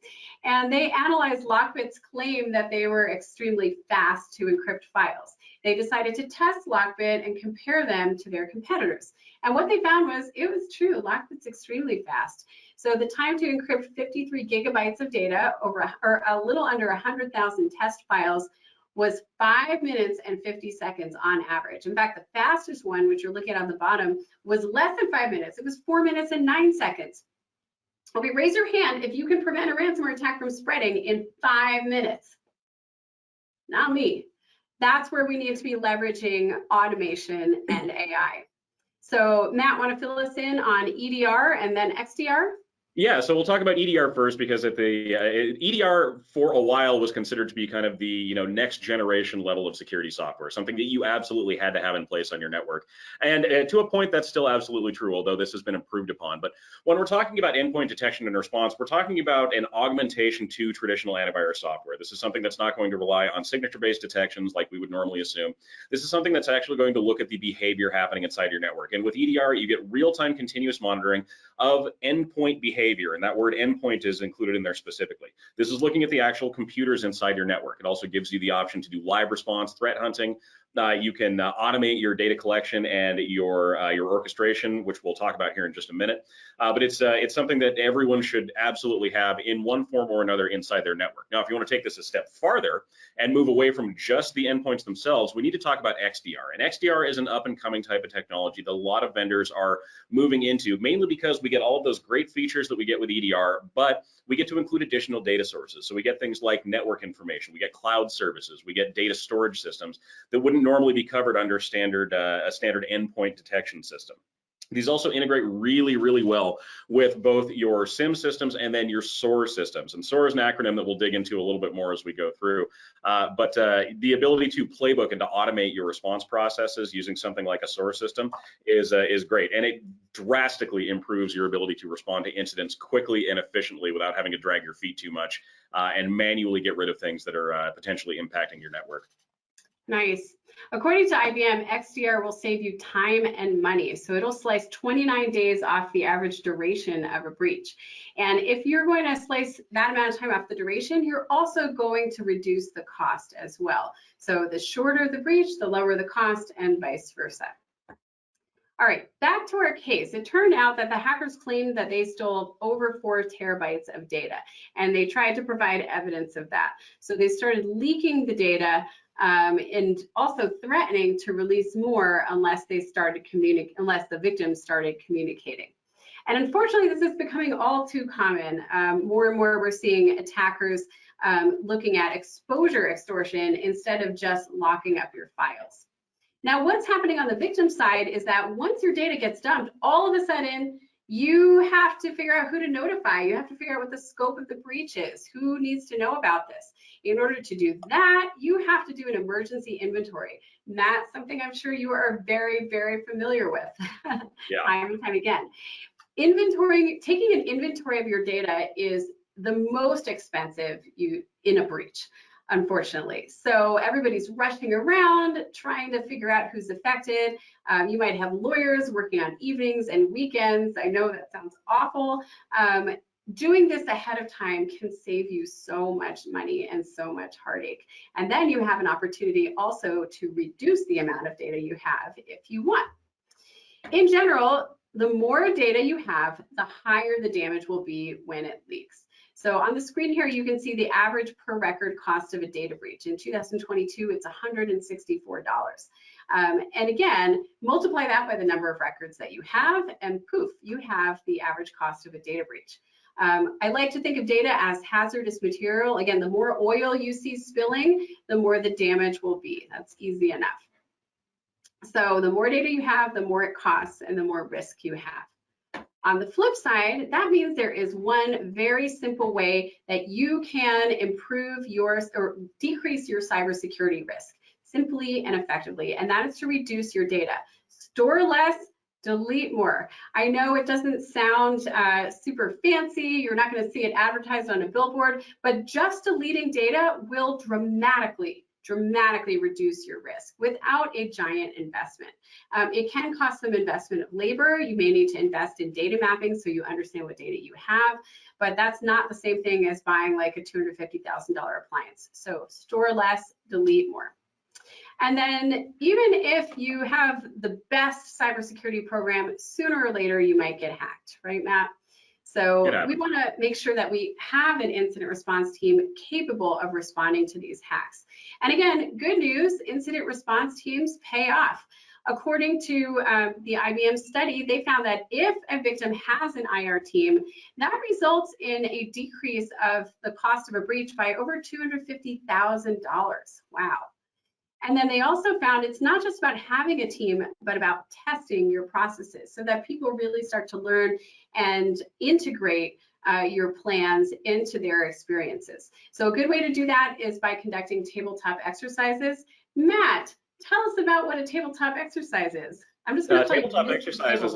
And they analyzed Lockbit's claim that they were extremely fast to encrypt files. They decided to test Lockbit and compare them to their competitors. And what they found was it was true. Lockbit's extremely fast. So the time to encrypt 53 gigabytes of data or a little under 100,000 test files was 5 minutes and 50 seconds on average. In fact, the fastest one, which you're looking at on the bottom, was less than 5 minutes. It was 4 minutes and 9 seconds. Okay, raise your hand if you can prevent a ransomware attack from spreading in 5 minutes. Not me. That's where we need to be leveraging automation and AI. So Matt, want to fill us in on EDR and then XDR? Yeah, so we'll talk about EDR first, because at the EDR for a while was considered to be kind of the next generation level of security software, something that you absolutely had to have in place on your network. And to a point, that's still absolutely true, although this has been improved upon. But when we're talking about endpoint detection and response, we're talking about an augmentation to traditional antivirus software. This is something that's not going to rely on signature-based detections like we would normally assume. This is something that's actually going to look at the behavior happening inside your network. And with EDR, you get real-time continuous monitoring of endpoint behavior. And that word endpoint is included in there specifically. This is looking at the actual computers inside your network. It also gives you the option to do live response, threat hunting. You can automate your data collection and your orchestration, which we'll talk about here in just a minute. But it's something that everyone should absolutely have in one form or another inside their network. Now, if you want to take this a step farther and move away from just the endpoints themselves, we need to talk about XDR. And XDR is an up-and-coming type of technology that a lot of vendors are moving into, mainly because we get all of those great features that we get with EDR, but we get to include additional data sources. So we get things like network information, we get cloud services, we get data storage systems that wouldn't normally be covered under a standard endpoint detection system. These also integrate really, really well with both your SIM systems and then your SOAR systems. And SOAR is an acronym that we'll dig into a little bit more as we go through. But the ability to playbook and to automate your response processes using something like a SOAR system is great. And it drastically improves your ability to respond to incidents quickly and efficiently without having to drag your feet too much and manually get rid of things that are potentially impacting your network. Nice. According to IBM, XDR will save you time and money. So it'll slice 29 days off the average duration of a breach. And if you're going to slice that amount of time off the duration, you're also going to reduce the cost as well. So the shorter the breach, the lower the cost, and vice versa. All right, back to our case. It turned out that the hackers claimed that they stole over 4 terabytes of data, and they tried to provide evidence of that. So they started leaking the data and also threatening to release more unless the victims started communicating. And unfortunately, this is becoming all too common. More and more, we're seeing attackers looking at exposure extortion instead of just locking up your files. Now, what's happening on the victim side is that once your data gets dumped, all of a sudden, you have to figure out who to notify. You have to figure out what the scope of the breach is, who needs to know about this. In order to do that, you have to do an emergency inventory. And that's something I'm sure you are very, very familiar with. Yeah. Time and time again. Taking an inventory of your data is the most expensive in a breach, unfortunately. So everybody's rushing around trying to figure out who's affected. You might have lawyers working on evenings and weekends. I know that sounds awful. Doing this ahead of time can save you so much money and so much heartache. And then you have an opportunity also to reduce the amount of data you have if you want. In general, the more data you have, the higher the damage will be when it leaks. So on the screen here, you can see the average per record cost of a data breach. In 2022, it's $164. And again, multiply that by the number of records that you have, and poof, you have the average cost of a data breach. I like to think of data as hazardous material. Again, the more oil you see spilling, the more the damage will be. That's easy enough. So the more data you have, the more it costs and the more risk you have. On the flip side, that means there is one very simple way that you can improve or decrease your cybersecurity risk simply and effectively, and that is to reduce your data. Store less, delete more. I know it doesn't sound super fancy, you're not going to see it advertised on a billboard, but just deleting data will dramatically reduce your risk without a giant investment. It can cost some investment of labor. You may need to invest in data mapping so you understand what data you have, but that's not the same thing as buying like a $250,000 appliance. So store less, delete more. And then even if you have the best cybersecurity program, sooner or later you might get hacked, right, Matt? So we want to make sure that we have an incident response team capable of responding to these hacks. And again, good news, incident response teams pay off. According to the IBM study, they found that if a victim has an IR team, that results in a decrease of the cost of a breach by over $250,000. Wow. And then they also found it's not just about having a team, but about testing your processes so that people really start to learn and integrate your plans into their experiences. So a good way to do that is by conducting tabletop exercises. Matt, tell us about what a tabletop exercise is. I'm just going to play tabletop exercises.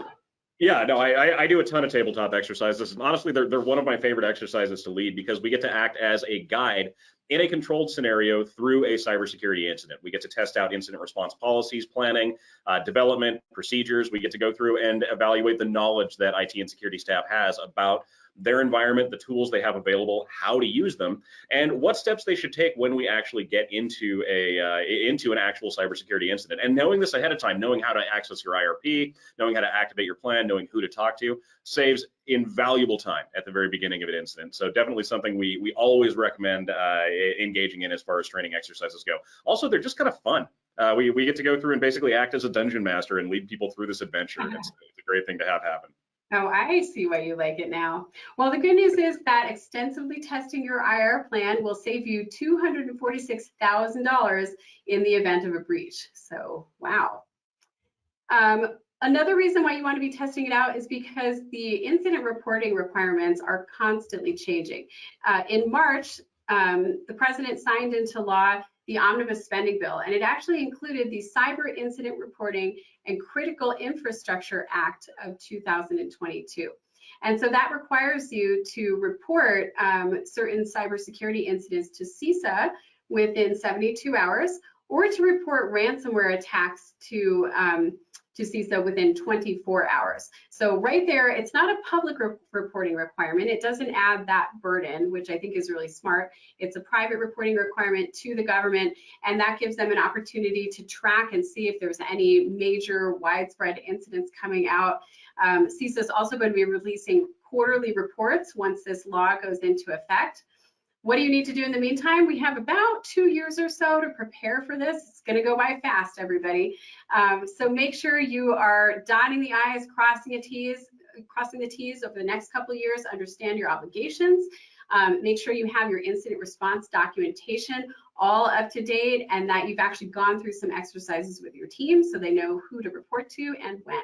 Yeah, no, I do a ton of tabletop exercises. And honestly, they're one of my favorite exercises to lead because we get to act as a guide in a controlled scenario through a cybersecurity incident. We get to test out incident response policies, planning, development, procedures. We get to go through and evaluate the knowledge that IT and security staff has about their environment, the tools they have available, how to use them, and what steps they should take when we actually get into an actual cybersecurity incident. And knowing this ahead of time, knowing how to access your IRP, knowing how to activate your plan, knowing who to talk to, saves invaluable time at the very beginning of an incident. So definitely something we always recommend engaging in as far as training exercises go. Also, they're just kind of fun. We get to go through and basically act as a dungeon master and lead people through this adventure. It's a great thing to have happen. Oh, I see why you like it now. Well, the good news is that extensively testing your IR plan will save you $246,000 in the event of a breach. So, wow. Another reason why you want to be testing it out is because the incident reporting requirements are constantly changing. In March, the president signed into law the Omnibus Spending Bill, and it actually included the Cyber Incident Reporting and Critical Infrastructure Act of 2022. And so that requires you to report certain cybersecurity incidents to CISA within 72 hours, or to report ransomware attacks to CISA within 24 hours. So right there, it's not a public reporting requirement. It doesn't add that burden, which I think is really smart. It's a private reporting requirement to the government, and that gives them an opportunity to track and see if there's any major widespread incidents coming out. CISA is also going to be releasing quarterly reports once this law goes into effect. What do you need to do in the meantime? We have about 2 years or so to prepare for this. It's going to go by fast, everybody. So make sure you are dotting the I's, crossing the T's over the next couple of years. Understand your obligations. Make sure you have your incident response documentation all up to date, and that you've actually gone through some exercises with your team so they know who to report to and when.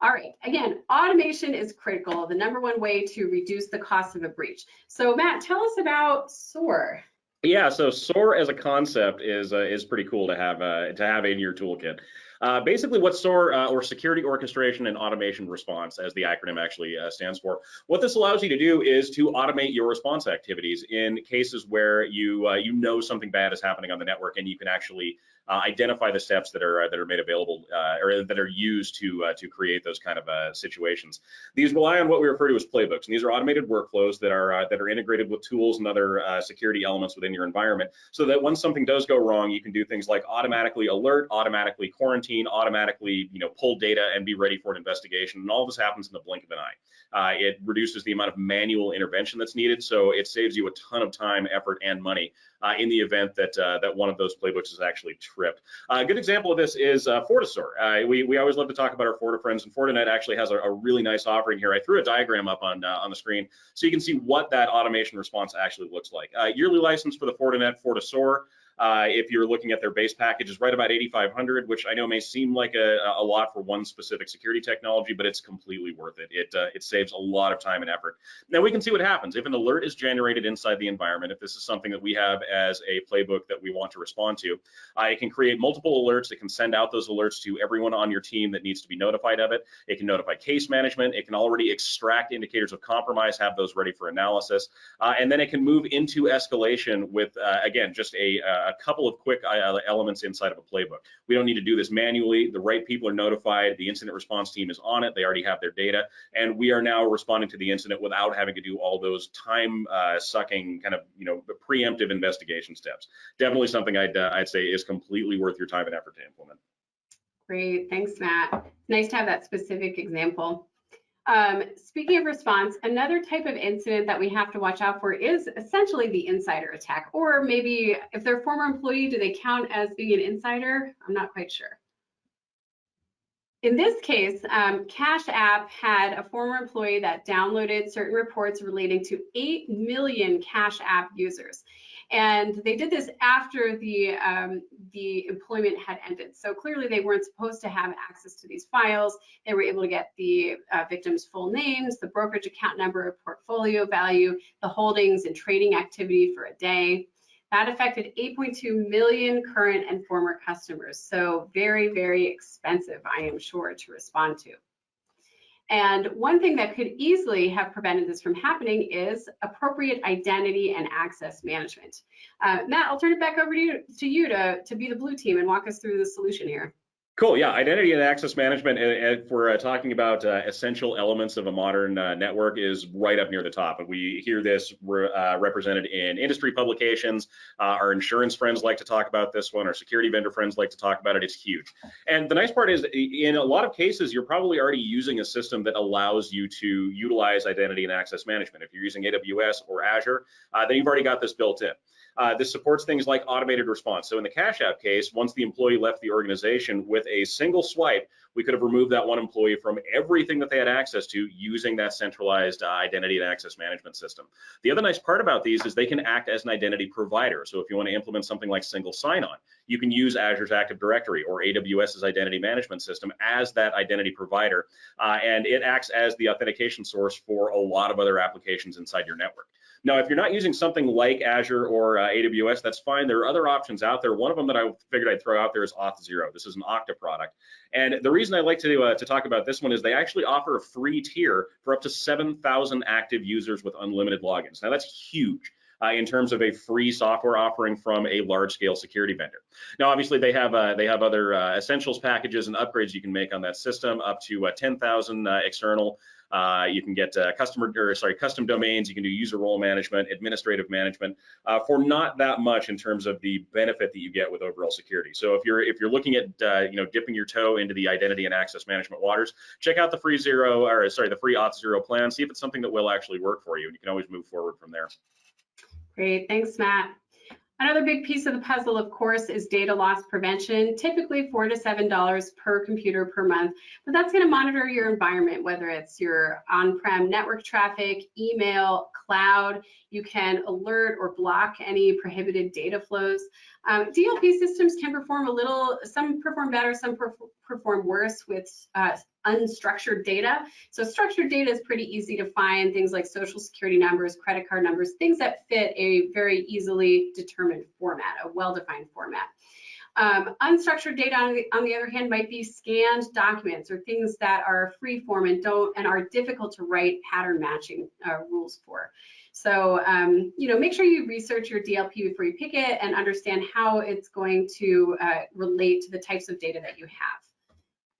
All right, again, automation is critical, the #1 way to reduce the cost of a breach. So Matt, tell us about SOAR. Yeah, so SOAR as a concept is pretty cool to have in your toolkit. Basically, what SOAR, or Security Orchestration and Automation Response, as the acronym actually stands for, what this allows you to do is to automate your response activities in cases where you know something bad is happening on the network, and you can actually identify the steps that are made available or that are used to create those kind of situations. These rely on what we refer to as playbooks, and these are automated workflows that are integrated with tools and other security elements within your environment, so that when something does go wrong, you can do things like automatically alert, automatically quarantine, automatically pull data and be ready for an investigation. And all this happens in the blink of an eye. It reduces the amount of manual intervention that's needed, so it saves you a ton of time, effort, and money in the event that one of those playbooks is actually tripped. A good example of this is FortiSOAR. We always love to talk about our Forti friends, and Fortinet actually has a really nice offering here. I threw a diagram up on the screen so you can see what that automation response actually looks like. Yearly license for the Fortinet FortiSOAR. If you're looking at their base package, is right about 8,500, which I know may seem like a lot for one specific security technology, but it's completely worth it. It saves a lot of time and effort. Now we can see what happens if an alert is generated inside the environment. If this is something that we have as a playbook that we want to respond to, it can create multiple alerts. It can send out those alerts to everyone on your team that needs to be notified of it. It can notify case management. It can already extract indicators of compromise, have those ready for analysis, and then it can move into escalation with, again, just a couple of quick elements inside of a playbook. We don't need to do this manually. The right people are notified. The incident response team is on it. They already have their data, and we are now responding to the incident without having to do all those time-sucking kind of preemptive investigation steps. Definitely something I'd say is completely worth your time and effort to implement. Great, thanks, Matt. Nice to have that specific example. Speaking of response, another type of incident that we have to watch out for is essentially the insider attack, or maybe if they're a former employee, do they count as being an insider? I'm not quite sure. In this case, Cash App had a former employee that downloaded certain reports relating to 8 million Cash App users. And they did this after the employment had ended. So clearly they weren't supposed to have access to these files. They were able to get the victims' full names, the brokerage account number, portfolio value, the holdings and trading activity for a day. That affected 8.2 million current and former customers. So very, very expensive, I am sure, to respond to. And one thing that could easily have prevented this from happening is appropriate identity and access management. Matt, I'll turn it back over to you to be the blue team and walk us through the solution here. Cool. Yeah, identity and access management, if we're talking about essential elements of a modern network, is right up near the top. And we hear this represented in industry publications. Our insurance friends like to talk about this one. Our security vendor friends like to talk about it. It's huge. And the nice part is, in a lot of cases, you're probably already using a system that allows you to utilize identity and access management. If you're using AWS or Azure, then you've already got this built in. This supports things like automated response. So in the Cash App case, once the employee left the organization, with a single swipe, we could have removed that one employee from everything that they had access to using that centralized identity and access management system. The other nice part about these is they can act as an identity provider. So if you want to implement something like single sign-on, you can use Azure's Active Directory or AWS's identity management system as that identity provider, and it acts as the authentication source for a lot of other applications inside your network. Now, if you're not using something like Azure or AWS, that's fine. There are other options out there. One of them that I figured I'd throw out there is Auth0. This is an Okta product. And the reason I like to talk about this one is they actually offer a free tier for up to 7,000 active users with unlimited logins. Now, that's huge. In terms of a free software offering from a large-scale security vendor. Now, obviously, they have other essentials packages and upgrades you can make on that system, up to 10,000 external. You can get custom domains. You can do user role management, administrative management, for not that much in terms of the benefit that you get with overall security. So if you're looking at dipping your toe into the identity and access management waters, check out the free the free Auth0 plan. See if it's something that will actually work for you. You can always move forward from there. Great, thanks, Matt. Another big piece of the puzzle, of course, is data loss prevention, typically $4 to $7 per computer per month, but that's going to monitor your environment, whether it's your on-prem network traffic, email, cloud. You can alert or block any prohibited data flows. DLP systems can perform some perform better, some perform worse with unstructured data. So structured data is pretty easy to find, things like social security numbers, credit card numbers, things that fit a very easily determined format, a well-defined format. Unstructured data, on the other hand, might be scanned documents or things that are free form and are difficult to write pattern matching rules for. So, make sure you research your DLP before you pick it and understand how it's going to relate to the types of data that you have.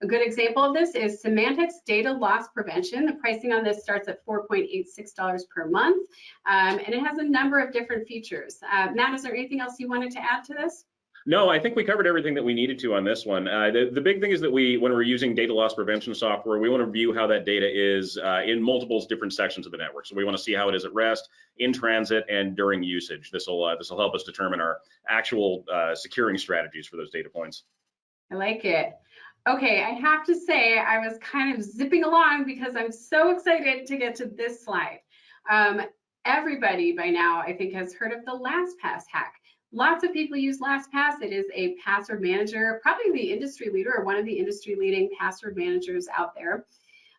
A good example of this is Symantec's data loss prevention. The pricing on this starts at $4.86 per month, and it has a number of different features. Matt, is there anything else you wanted to add to this? No, I think we covered everything that we needed to on this one. The big thing is that when we're using data loss prevention software, we want to view how that data is in multiple different sections of the network. So we want to see how it is at rest, in transit, and during usage. This will help us determine our actual securing strategies for those data points. I like it. Okay, I have to say I was kind of zipping along because I'm so excited to get to this slide. Everybody by now, I think, has heard of the LastPass hack. Lots of people use LastPass. It is a password manager, probably the industry leader or one of the industry leading password managers out there.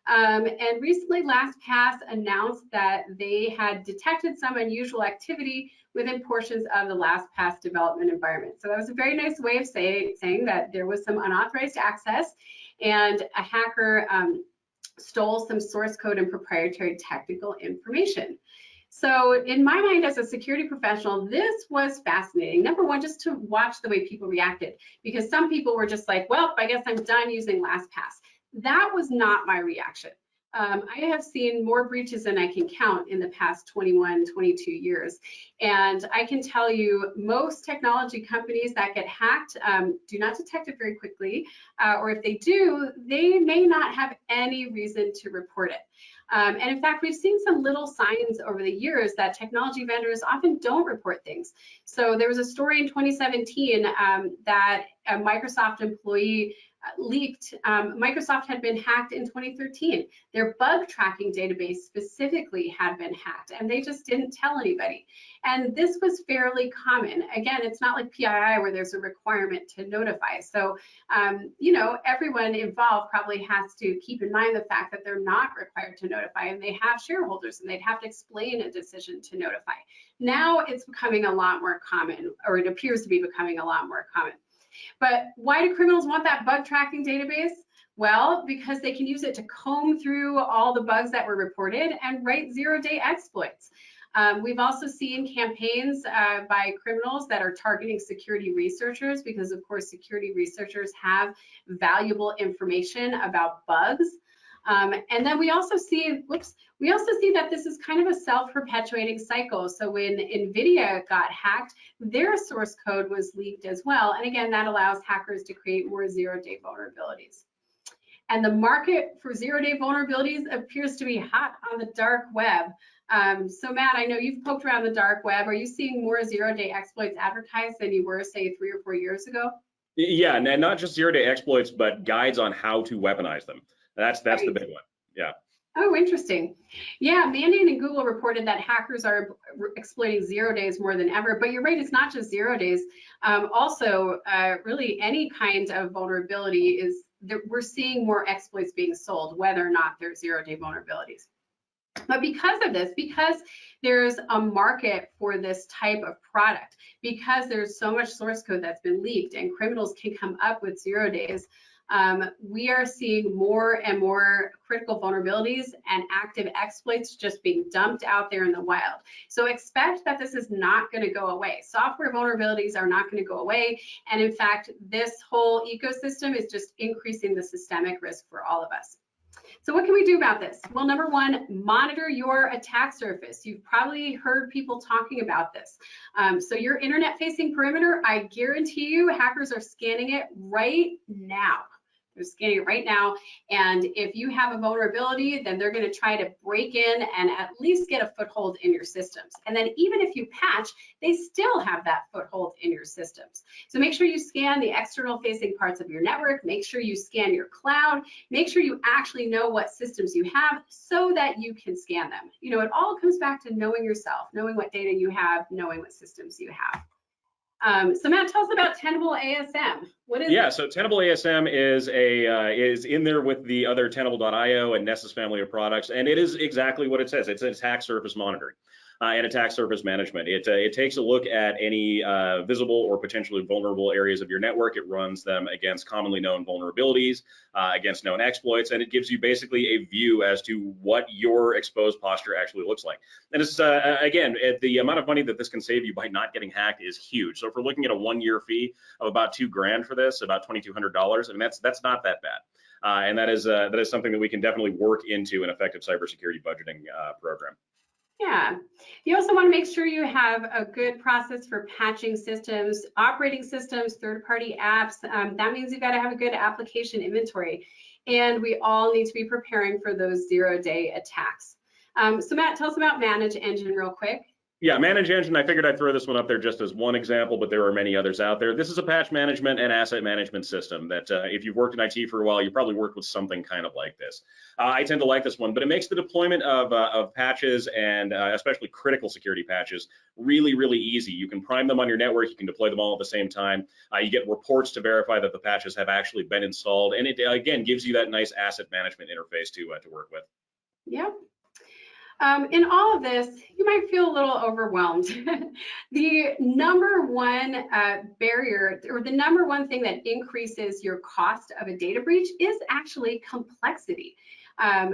And recently, LastPass announced that they had detected some unusual activity within portions of the LastPass development environment. So that was a very nice way of saying that there was some unauthorized access, and a hacker stole some source code and proprietary technical information. So in my mind as a security professional, this was fascinating. Number one, just to watch the way people reacted, because some people were just like, well, I guess I'm done using LastPass. That was not my reaction. I have seen more breaches than I can count in the past 21, 22 years. And I can tell you most technology companies that get hacked do not detect it very quickly, or if they do, they may not have any reason to report it. And in fact, we've seen some little signs over the years that technology vendors often don't report things. So there was a story in 2017 that a Microsoft employee leaked. Microsoft had been hacked in 2013. Their bug tracking database specifically had been hacked, and they just didn't tell anybody. And this was fairly common. Again, it's not like PII where there's a requirement to notify. So, you know, everyone involved probably has to keep in mind the fact that they're not required to notify, and they have shareholders, and they'd have to explain a decision to notify. Now it's becoming a lot more common, or it appears to be becoming a lot more common. But why do criminals want that bug tracking database? Well, because they can use it to comb through all the bugs that were reported and write zero-day exploits. We've also seen campaigns by criminals that are targeting security researchers, because of course security researchers have valuable information about bugs. And then we also see that this is kind of a self-perpetuating cycle. So when NVIDIA got hacked, their source code was leaked as well. And again, that allows hackers to create more zero-day vulnerabilities. And the market for zero-day vulnerabilities appears to be hot on the dark web. So Matt, I know you've poked around the dark web. Are you seeing more zero-day exploits advertised than you were, say, 3 or 4 years ago? Yeah, and not just zero-day exploits, but guides on how to weaponize them. That's right. The big one. Yeah. Oh, interesting. Yeah, Mandiant and Google reported that hackers are exploiting 0 days more than ever. But you're right, it's not just 0 days. Also, really any kind of vulnerability is that we're seeing more exploits being sold, whether or not they're 0-day vulnerabilities. But because of this, because there's a market for this type of product, because there's so much source code that's been leaked and criminals can come up with 0 days, we are seeing more and more critical vulnerabilities and active exploits just being dumped out there in the wild. So expect that this is not going to go away. Software vulnerabilities are not going to go away. And in fact, this whole ecosystem is just increasing the systemic risk for all of us. So what can we do about this? Well, number one, monitor your attack surface. You've probably heard people talking about this. So your internet-facing perimeter, I guarantee you hackers are scanning it right now. They're scanning it right now, and if you have a vulnerability, then they're going to try to break in and at least get a foothold in your systems. And then even if you patch, they still have that foothold in your systems. So make sure you scan the external facing parts of your network, make sure you scan your cloud, make sure you actually know what systems you have so that you can scan them. You know, it all comes back to knowing yourself, knowing what data you have, knowing what systems you have. So Matt, tell us about Tenable ASM. What is it? So Tenable ASM is in there with the other Tenable.io and Nessus family of products, and it is exactly what it says. It's an attack surface monitoring and attack surface management. It takes a look at any visible or potentially vulnerable areas of your network. It runs them against commonly known vulnerabilities, against known exploits, and it gives you basically a view as to what your exposed posture actually looks like. And it's, again, the amount of money that this can save you by not getting hacked is huge. So if we're looking at a 1-year fee of about $2 grand for this, about $2,200, I mean, that's not that bad. And that is something that we can definitely work into an effective cybersecurity budgeting program. Yeah, you also want to make sure you have a good process for patching systems, operating systems, third-party apps. That means you've got to have a good application inventory. And we all need to be preparing for those 0-day attacks. So Matt, tell us about Manage Engine real quick. Yeah, Manage Engine, I figured I'd throw this one up there just as one example, but there are many others out there. This is a patch management and asset management system that if you've worked in IT for a while, you probably worked with something kind of like this. I tend to like this one, but it makes the deployment of patches and especially critical security patches really, really easy. You can prime them on your network, you can deploy them all at the same time. You get reports to verify that the patches have actually been installed, and it, again, gives you that nice asset management interface to work with. Yep. In all of this, you might feel a little overwhelmed. The number one barrier, or the number one thing that increases your cost of a data breach is actually complexity.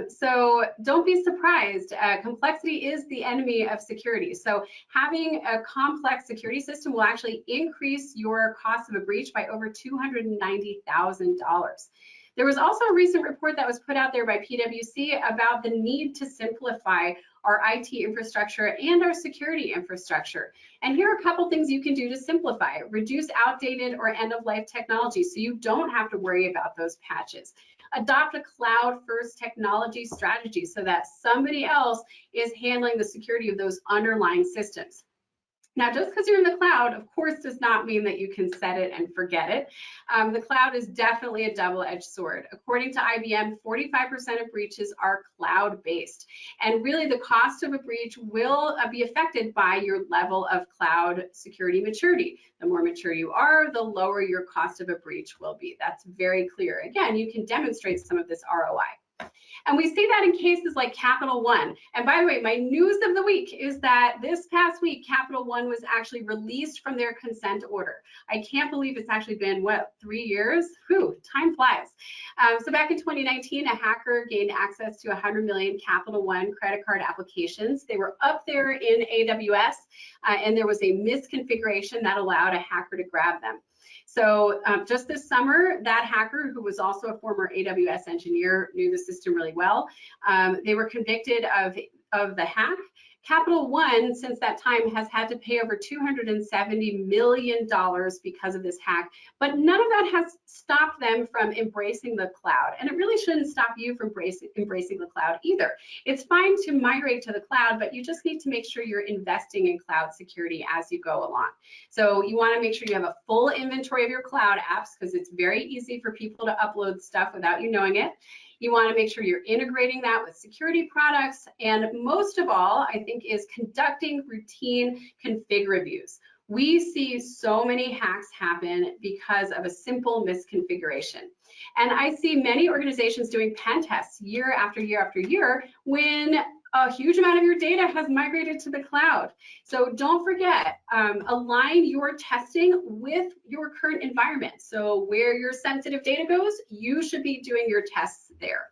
So don't be surprised. Complexity is the enemy of security. So having a complex security system will actually increase your cost of a breach by over $290,000. There was also a recent report that was put out there by PwC about the need to simplify our IT infrastructure and our security infrastructure. And here are a couple things you can do to simplify. Reduce outdated or end-of-life technology so you don't have to worry about those patches. Adopt a cloud-first technology strategy so that somebody else is handling the security of those underlying systems. Now, just because you're in the cloud, of course, does not mean that you can set it and forget it. The cloud is definitely a double-edged sword. According to IBM, 45% of breaches are cloud-based. And really, the cost of a breach will be affected by your level of cloud security maturity. The more mature you are, the lower your cost of a breach will be. That's very clear. Again, you can demonstrate some of this ROI. And we see that in cases like Capital One. And by the way, my news of the week is that this past week, Capital One was actually released from their consent order. I can't believe it's actually been, what, 3 years? Whew, time flies. So back in 2019, a hacker gained access to 100 million Capital One credit card applications. They were up there in AWS, and there was a misconfiguration that allowed a hacker to grab them. So just this summer, that hacker, who was also a former AWS engineer, knew the system really well. They were convicted of the hack. Capital One, since that time, has had to pay over $270 million because of this hack, but none of that has stopped them from embracing the cloud. And it really shouldn't stop you from embracing the cloud either. It's fine to migrate to the cloud, but you just need to make sure you're investing in cloud security as you go along. So you want to make sure you have a full inventory of your cloud apps, because it's very easy for people to upload stuff without you knowing it. You want to make sure you're integrating that with security products. And most of all, I think, is conducting routine config reviews. We see so many hacks happen because of a simple misconfiguration. And I see many organizations doing pen tests year after year after year when a huge amount of your data has migrated to the cloud. So don't forget, align your testing with your current environment. So where your sensitive data goes, you should be doing your tests there.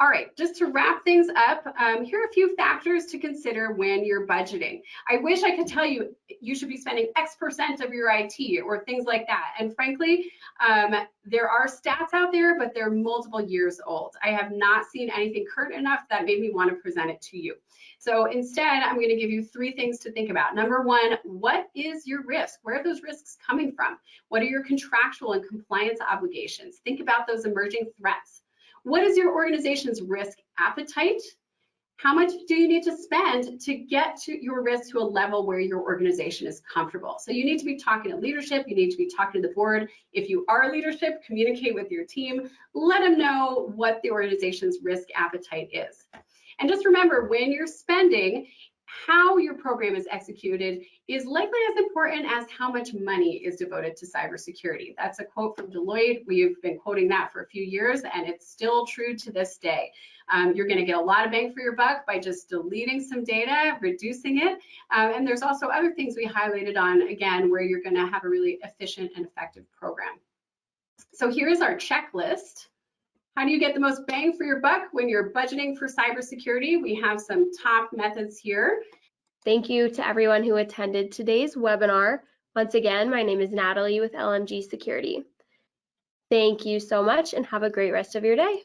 All right, just to wrap things up, here are a few factors to consider when you're budgeting. I wish I could tell you you should be spending X% of your IT or things like that. And frankly, there are stats out there, but they're multiple years old. I have not seen anything current enough that made me want to present it to you. So instead, I'm going to give you 3 things to think about. Number 1, what is your risk? Where are those risks coming from? What are your contractual and compliance obligations? Think about those emerging threats. What is your organization's risk appetite? How much do you need to spend to get to your risk to a level where your organization is comfortable? So you need to be talking to leadership. You need to be talking to the board. If you are leadership, communicate with your team. Let them know what the organization's risk appetite is. And just remember, when you're spending, how your program is executed is likely as important as how much money is devoted to cybersecurity. That's a quote from Deloitte. We've been quoting that for a few years, and it's still true to this day. You're going to get a lot of bang for your buck by just deleting some data, reducing it. And there's also other things we highlighted on, again, where you're going to have a really efficient and effective program. So here's our checklist. How do you get the most bang for your buck when you're budgeting for cybersecurity? We have some top methods here. Thank you to everyone who attended today's webinar. Once again, my name is Natalie with LMG Security. Thank you so much and have a great rest of your day.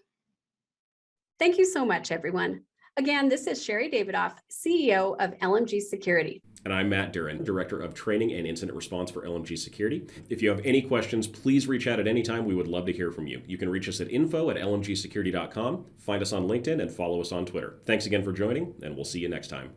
Thank you so much, everyone. Again, this is Sherry Davidoff, CEO of LMG Security. And I'm Matt Duran, Director of Training and Incident Response for LMG Security. If you have any questions, please reach out at any time. We would love to hear from you. You can reach us at info@lmgsecurity.com, find us on LinkedIn, and follow us on Twitter. Thanks again for joining, and we'll see you next time.